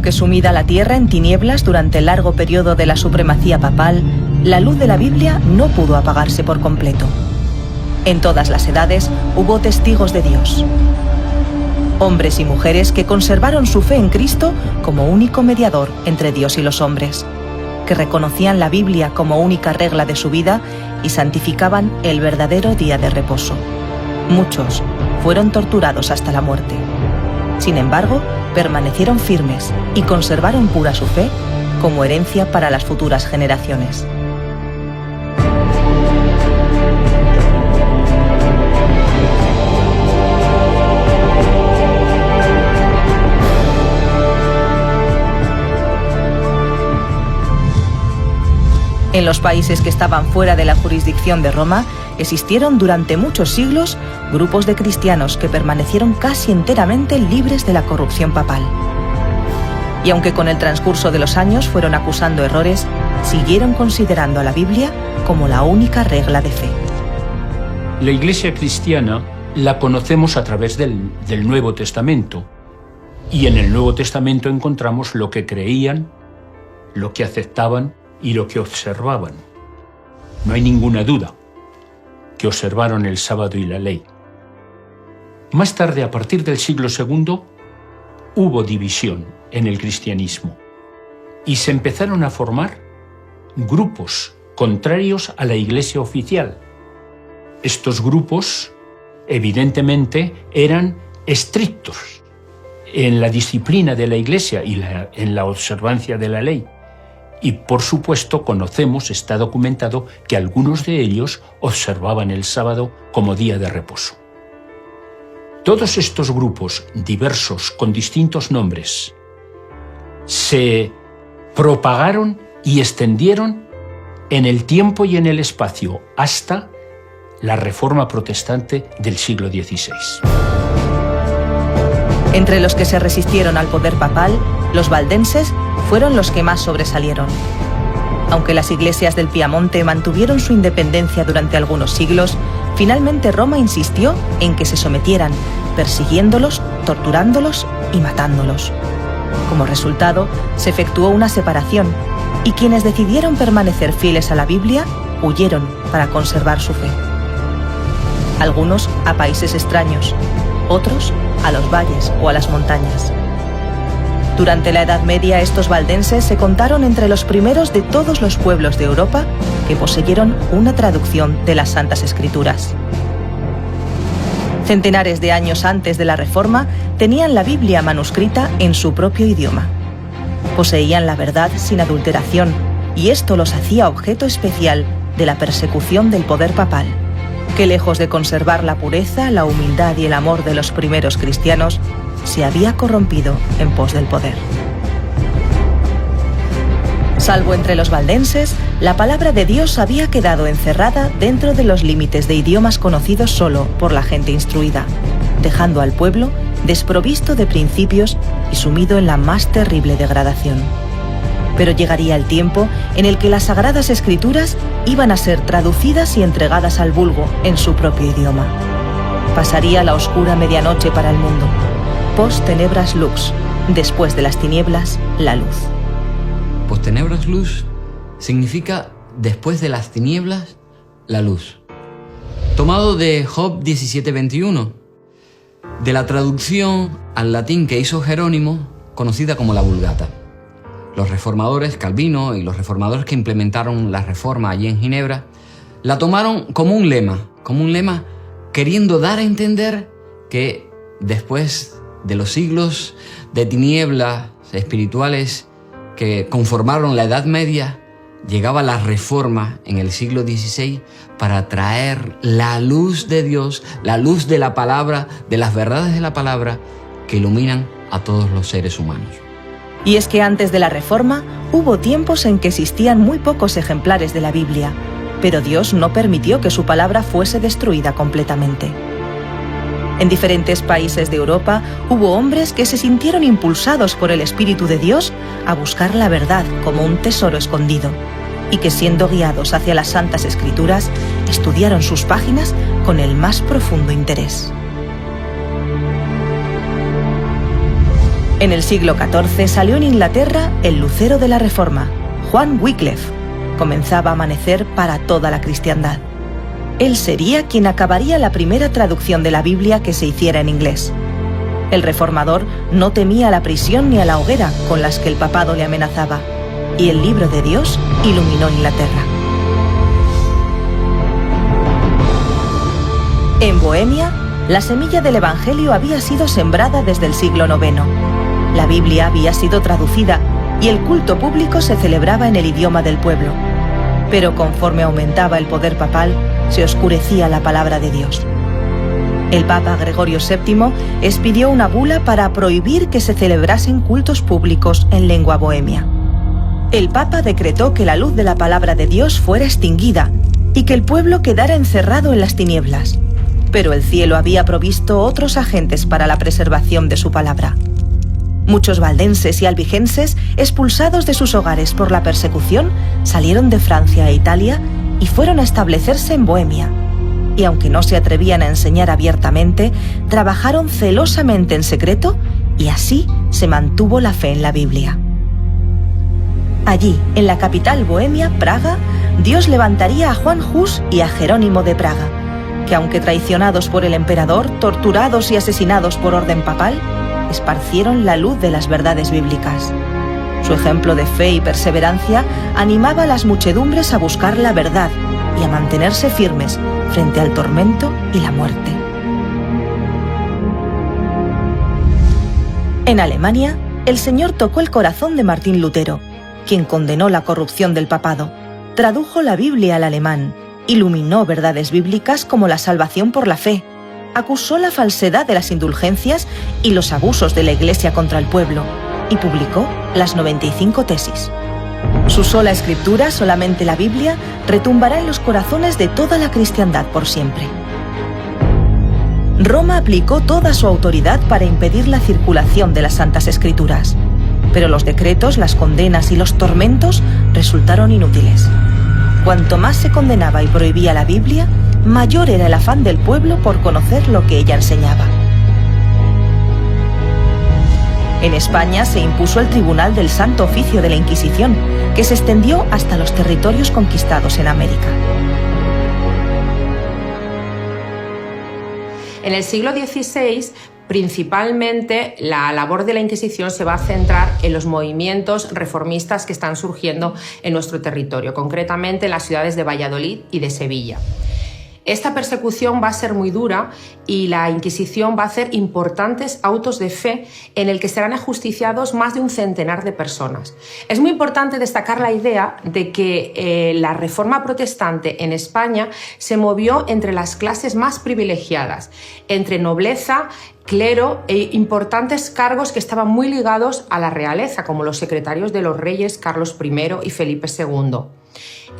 que sumida la tierra en tinieblas durante el largo periodo de la supremacía papal, la luz de la Biblia no pudo apagarse por completo. En todas las edades hubo testigos de Dios. Hombres y mujeres que conservaron su fe en Cristo como único mediador entre Dios y los hombres, que reconocían la Biblia como única regla de su vida y santificaban el verdadero día de reposo. Muchos fueron torturados hasta la muerte. Sin embargo, permanecieron firmes y conservaron pura su fe como herencia para las futuras generaciones. En los países que estaban fuera de la jurisdicción de Roma, existieron durante muchos siglos grupos de cristianos que permanecieron casi enteramente libres de la corrupción papal. Y aunque con el transcurso de los años fueron acusando errores, siguieron considerando a la Biblia como la única regla de fe. La Iglesia cristiana la conocemos a través del Nuevo Testamento. Y en el Nuevo Testamento encontramos lo que creían, lo que aceptaban y lo que observaban. No hay ninguna duda que observaron el sábado y la ley. Más tarde, a partir del siglo II, hubo división en el cristianismo y se empezaron a formar grupos contrarios a la Iglesia oficial. Estos grupos, evidentemente, eran estrictos en la disciplina de la Iglesia y en la observancia de la ley. Y, por supuesto, conocemos, está documentado, que algunos de ellos observaban el sábado como día de reposo. Todos estos grupos diversos, con distintos nombres, se propagaron y extendieron en el tiempo y en el espacio hasta la Reforma Protestante del siglo XVI. Entre los que se resistieron al poder papal, los valdenses fueron los que más sobresalieron. Aunque las iglesias del Piamonte mantuvieron su independencia durante algunos siglos, finalmente Roma insistió en que se sometieran, persiguiéndolos, torturándolos y matándolos. Como resultado, se efectuó una separación, y quienes decidieron permanecer fieles a la Biblia huyeron para conservar su fe. Algunos a países extraños, otros a los valles o a las montañas. Durante la Edad Media, estos valdenses se contaron entre los primeros de todos los pueblos de Europa que poseyeron una traducción de las Santas Escrituras. Centenares de años antes de la Reforma, tenían la Biblia manuscrita en su propio idioma. Poseían la verdad sin adulteración, y esto los hacía objeto especial de la persecución del poder papal, que lejos de conservar la pureza, la humildad y el amor de los primeros cristianos, se había corrompido en pos del poder. Salvo entre los valdenses, la palabra de Dios había quedado encerrada dentro de los límites de idiomas conocidos solo por la gente instruida, dejando al pueblo desprovisto de principios y sumido en la más terrible degradación. Pero llegaría el tiempo en el que las Sagradas Escrituras iban a ser traducidas y entregadas al vulgo en su propio idioma. Pasaría la oscura medianoche para el mundo. Post tenebras lux, después de las tinieblas, la luz. Post tenebras lux significa después de las tinieblas, la luz. Tomado de Job 17:21, de la traducción al latín que hizo Jerónimo, conocida como la Vulgata. Los reformadores, Calvino y los reformadores que implementaron la reforma allí en Ginebra, la tomaron como un lema queriendo dar a entender que después de los siglos de tinieblas espirituales que conformaron la Edad Media, llegaba la Reforma en el siglo XVI para traer la luz de Dios, la luz de la palabra, de las verdades de la palabra que iluminan a todos los seres humanos. Y es que antes de la Reforma hubo tiempos en que existían muy pocos ejemplares de la Biblia, pero Dios no permitió que su palabra fuese destruida completamente. En diferentes países de Europa hubo hombres que se sintieron impulsados por el Espíritu de Dios a buscar la verdad como un tesoro escondido, y que siendo guiados hacia las Santas Escrituras, estudiaron sus páginas con el más profundo interés. En el siglo XIV salió en Inglaterra el lucero de la Reforma, Juan Wycliffe. Comenzaba a amanecer para toda la cristiandad. Él sería quien acabaría la primera traducción de la Biblia que se hiciera en inglés. El reformador no temía a la prisión ni a la hoguera con las que el papado le amenazaba, y el libro de Dios iluminó Inglaterra. En Bohemia, la semilla del Evangelio había sido sembrada desde el siglo IX. La Biblia había sido traducida y el culto público se celebraba en el idioma del pueblo. Pero conforme aumentaba el poder papal, se oscurecía la palabra de Dios. El Papa Gregorio VII expidió una bula para prohibir que se celebrasen cultos públicos en lengua bohemia. El Papa decretó que la luz de la palabra de Dios fuera extinguida y que el pueblo quedara encerrado en las tinieblas. Pero el cielo había provisto otros agentes para la preservación de su palabra. Muchos valdenses y albigenses, expulsados de sus hogares por la persecución, salieron de Francia e Italia y fueron a establecerse en Bohemia. Y aunque no se atrevían a enseñar abiertamente, trabajaron celosamente en secreto y así se mantuvo la fe en la Biblia. Allí, en la capital bohemia, Praga, Dios levantaría a Juan Hus y a Jerónimo de Praga, que aunque traicionados por el emperador, torturados y asesinados por orden papal, esparcieron la luz de las verdades bíblicas. Su ejemplo de fe y perseverancia animaba a las muchedumbres a buscar la verdad y a mantenerse firmes frente al tormento y la muerte. En Alemania, el Señor tocó el corazón de Martín Lutero, quien condenó la corrupción del papado, tradujo la Biblia al alemán, iluminó verdades bíblicas como la salvación por la fe, acusó la falsedad de las indulgencias y los abusos de la Iglesia contra el pueblo, y publicó las 95 tesis. Su sola escritura, solamente la Biblia, retumbará en los corazones de toda la cristiandad por siempre. Roma aplicó toda su autoridad para impedir la circulación de las Santas Escrituras, pero los decretos, las condenas y los tormentos resultaron inútiles. Cuanto más se condenaba y prohibía la Biblia, mayor era el afán del pueblo por conocer lo que ella enseñaba. En España se impuso el Tribunal del Santo Oficio de la Inquisición, que se extendió hasta los territorios conquistados en América. En el siglo XVI, principalmente, la labor de la Inquisición se va a centrar en los movimientos reformistas que están surgiendo en nuestro territorio, concretamente en las ciudades de Valladolid y de Sevilla. Esta persecución va a ser muy dura y la Inquisición va a hacer importantes autos de fe en el que serán ajusticiados más de un centenar de personas. Es muy importante destacar la idea de que la Reforma protestante en España se movió entre las clases más privilegiadas, entre nobleza, clero e importantes cargos que estaban muy ligados a la realeza, como los secretarios de los reyes Carlos I y Felipe II.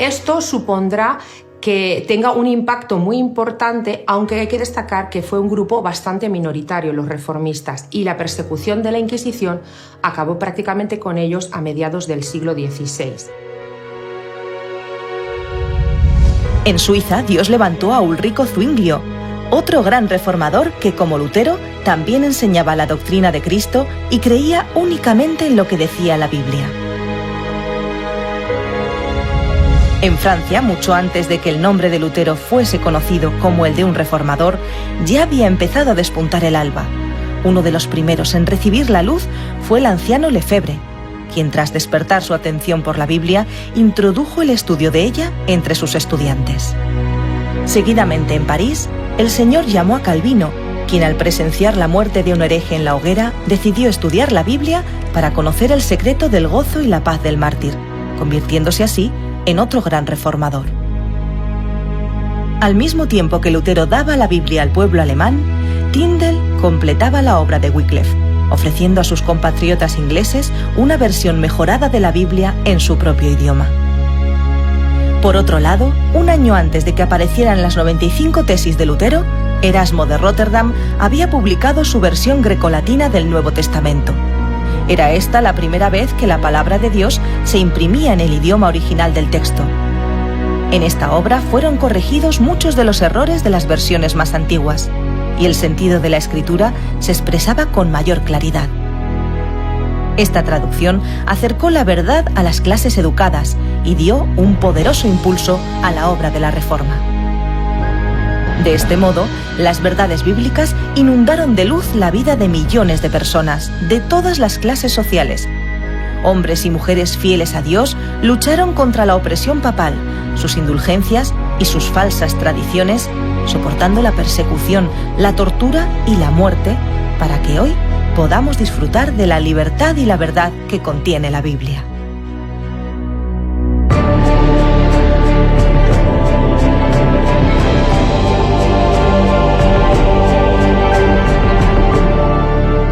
Esto supondrá que tenga un impacto muy importante, aunque hay que destacar que fue un grupo bastante minoritario, los reformistas, y la persecución de la Inquisición acabó prácticamente con ellos a mediados del siglo XVI. En Suiza, Dios levantó a Ulrico Zwinglio, otro gran reformador que, como Lutero, también enseñaba la doctrina de Cristo y creía únicamente en lo que decía la Biblia. En Francia, mucho antes de que el nombre de Lutero fuese conocido como el de un reformador, ya había empezado a despuntar el alba. Uno de los primeros en recibir la luz fue el anciano Lefebvre, quien, tras despertar su atención por la Biblia, introdujo el estudio de ella entre sus estudiantes. Seguidamente, en París, el Señor llamó a Calvino, quien, al presenciar la muerte de un hereje en la hoguera, decidió estudiar la Biblia para conocer el secreto del gozo y la paz del mártir, convirtiéndose así en otro gran reformador. Al mismo tiempo que Lutero daba la Biblia al pueblo alemán, Tyndale completaba la obra de Wycliffe, ofreciendo a sus compatriotas ingleses una versión mejorada de la Biblia en su propio idioma. Por otro lado, un año antes de que aparecieran las 95 tesis de Lutero, Erasmo de Róterdam había publicado su versión grecolatina del Nuevo Testamento. Era esta la primera vez que la palabra de Dios se imprimía en el idioma original del texto. En esta obra fueron corregidos muchos de los errores de las versiones más antiguas, y el sentido de la escritura se expresaba con mayor claridad. Esta traducción acercó la verdad a las clases educadas y dio un poderoso impulso a la obra de la Reforma. De este modo, las verdades bíblicas inundaron de luz la vida de millones de personas, de todas las clases sociales. Hombres y mujeres fieles a Dios lucharon contra la opresión papal, sus indulgencias y sus falsas tradiciones, soportando la persecución, la tortura y la muerte, para que hoy podamos disfrutar de la libertad y la verdad que contiene la Biblia.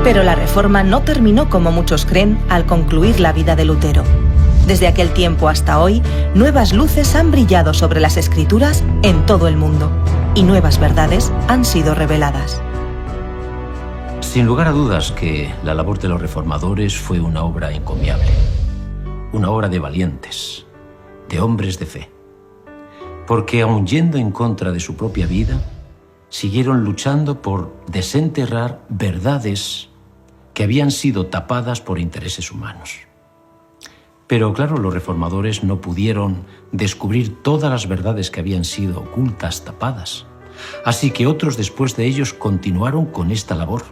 Pero la Reforma no terminó como muchos creen al concluir la vida de Lutero. Desde aquel tiempo hasta hoy, nuevas luces han brillado sobre las Escrituras en todo el mundo y nuevas verdades han sido reveladas. Sin lugar a dudas que la labor de los reformadores fue una obra encomiable, una obra de valientes, de hombres de fe, porque aun yendo en contra de su propia vida, siguieron luchando por desenterrar verdades que habían sido tapadas por intereses humanos. Pero claro, los reformadores no pudieron descubrir todas las verdades que habían sido ocultas, tapadas. Así que otros después de ellos continuaron con esta labor,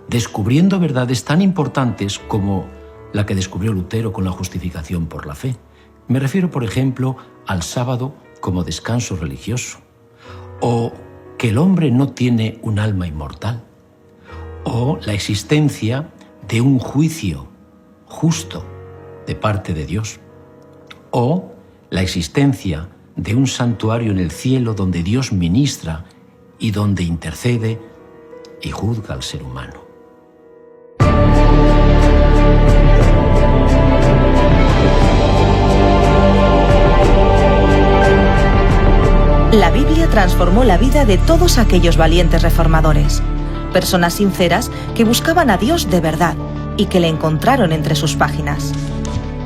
descubriendo verdades tan importantes como la que descubrió Lutero con la justificación por la fe. Me refiero, por ejemplo, al sábado como descanso religioso, o que el hombre no tiene un alma inmortal, o la existencia de un juicio justo de parte de Dios, o la existencia de un santuario en el cielo donde Dios ministra y donde intercede y juzga al ser humano. La Biblia transformó la vida de todos aquellos valientes reformadores, personas sinceras que buscaban a Dios de verdad y que le encontraron entre sus páginas.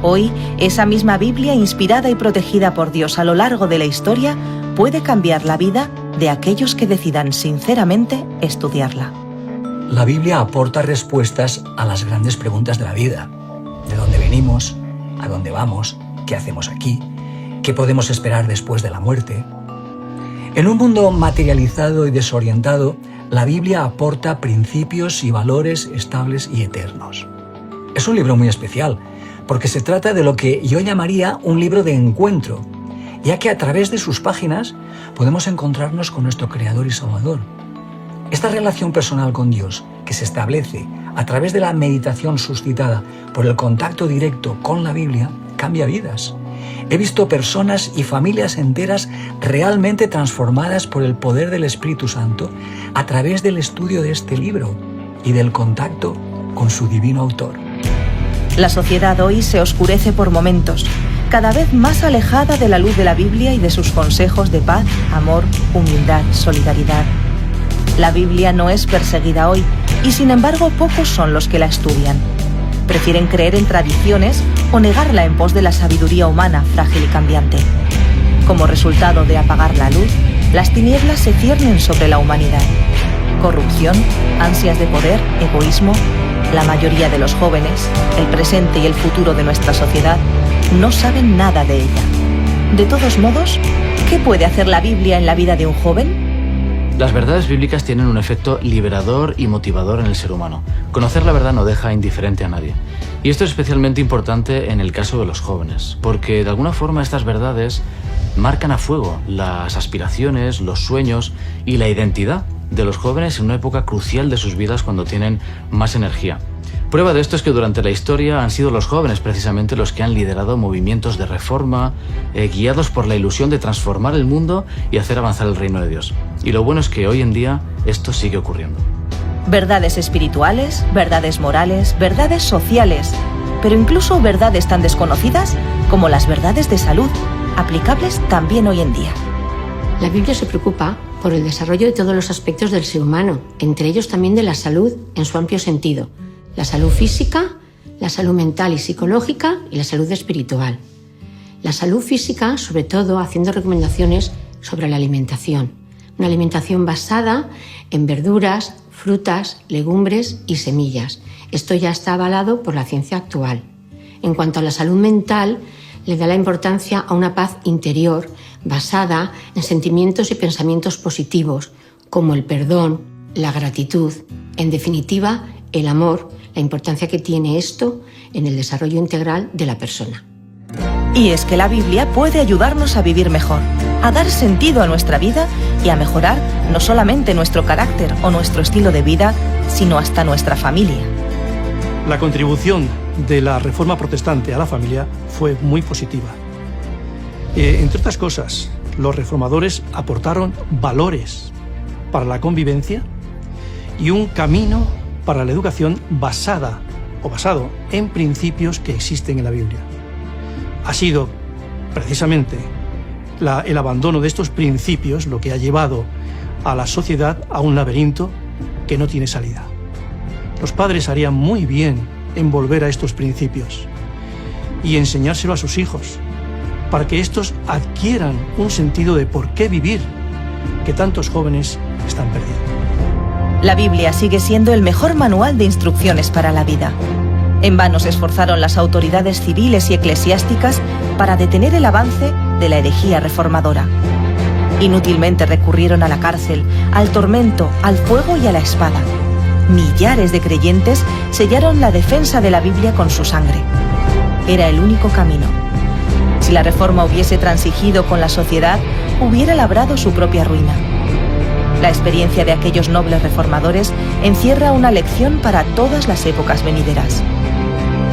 Hoy, esa misma Biblia, inspirada y protegida por Dios a lo largo de la historia, puede cambiar la vida de aquellos que decidan sinceramente estudiarla. La Biblia aporta respuestas a las grandes preguntas de la vida. ¿De dónde venimos? ¿A dónde vamos? ¿Qué hacemos aquí? ¿Qué podemos esperar después de la muerte? En un mundo materializado y desorientado, la Biblia aporta principios y valores estables y eternos. Es un libro muy especial, porque se trata de lo que yo llamaría un libro de encuentro, ya que a través de sus páginas podemos encontrarnos con nuestro Creador y Salvador. Esta relación personal con Dios, que se establece a través de la meditación suscitada por el contacto directo con la Biblia, cambia vidas. He visto personas y familias enteras realmente transformadas por el poder del Espíritu Santo a través del estudio de este libro y del contacto con su divino autor. La sociedad hoy se oscurece por momentos, cada vez más alejada de la luz de la Biblia y de sus consejos de paz, amor, humildad, solidaridad. La Biblia no es perseguida hoy y sin embargo pocos son los que la estudian. Prefieren creer en tradiciones o negarla en pos de la sabiduría humana frágil y cambiante. Como resultado de apagar la luz, las tinieblas se ciernen sobre la humanidad. Corrupción, ansias de poder, egoísmo. La mayoría de los jóvenes, el presente y el futuro de nuestra sociedad, no saben nada de ella. De todos modos, ¿qué puede hacer la Biblia en la vida de un joven? Las verdades bíblicas tienen un efecto liberador y motivador en el ser humano. Conocer la verdad no deja indiferente a nadie. Y esto es especialmente importante en el caso de los jóvenes, porque de alguna forma estas verdades marcan a fuego las aspiraciones, los sueños y la identidad de los jóvenes en una época crucial de sus vidas cuando tienen más energía. Prueba de esto es que durante la historia han sido los jóvenes precisamente los que han liderado movimientos de reforma, guiados por la ilusión de transformar el mundo y hacer avanzar el reino de Dios. Y lo bueno es que hoy en día esto sigue ocurriendo. Verdades espirituales, verdades morales, verdades sociales, pero incluso verdades tan desconocidas como las verdades de salud, aplicables también hoy en día. La Biblia se preocupa por el desarrollo de todos los aspectos del ser humano, entre ellos también de la salud en su amplio sentido. La salud física, la salud mental y psicológica y la salud espiritual. La salud física, sobre todo, haciendo recomendaciones sobre la alimentación. Una alimentación basada en verduras, frutas, legumbres y semillas. Esto ya está avalado por la ciencia actual. En cuanto a la salud mental, le da la importancia a una paz interior basada en sentimientos y pensamientos positivos, como el perdón, la gratitud, en definitiva, el amor, la importancia que tiene esto en el desarrollo integral de la persona. Y es que la Biblia puede ayudarnos a vivir mejor, a dar sentido a nuestra vida y a mejorar no solamente nuestro carácter o nuestro estilo de vida, sino hasta nuestra familia. La contribución de la Reforma Protestante a la familia fue muy positiva. Entre otras cosas, los reformadores aportaron valores para la convivencia y un camino para la educación basado en principios que existen en la Biblia. Ha sido precisamente el abandono de estos principios lo que ha llevado a la sociedad a un laberinto que no tiene salida. Los padres harían muy bien en volver a estos principios y enseñárselo a sus hijos para que estos adquieran un sentido de por qué vivir que tantos jóvenes están perdiendo. La Biblia sigue siendo el mejor manual de instrucciones para la vida. En vano se esforzaron las autoridades civiles y eclesiásticas para detener el avance de la herejía reformadora. Inútilmente recurrieron a la cárcel, al tormento, al fuego y a la espada. Millares de creyentes sellaron la defensa de la Biblia con su sangre. Era el único camino. Si la Reforma hubiese transigido con la sociedad, hubiera labrado su propia ruina. La experiencia de aquellos nobles reformadores encierra una lección para todas las épocas venideras.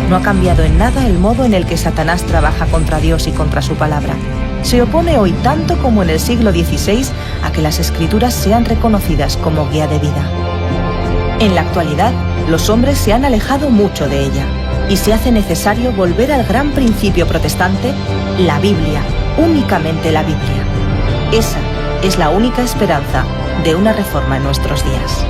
No ha cambiado en nada el modo en el que Satanás trabaja contra Dios y contra su palabra. Se opone hoy tanto como en el siglo XVI a que las Escrituras sean reconocidas como guía de vida. En la actualidad, los hombres se han alejado mucho de ella y se hace necesario volver al gran principio protestante, la Biblia, únicamente la Biblia. Esa es la única esperanza de una reforma en nuestros días.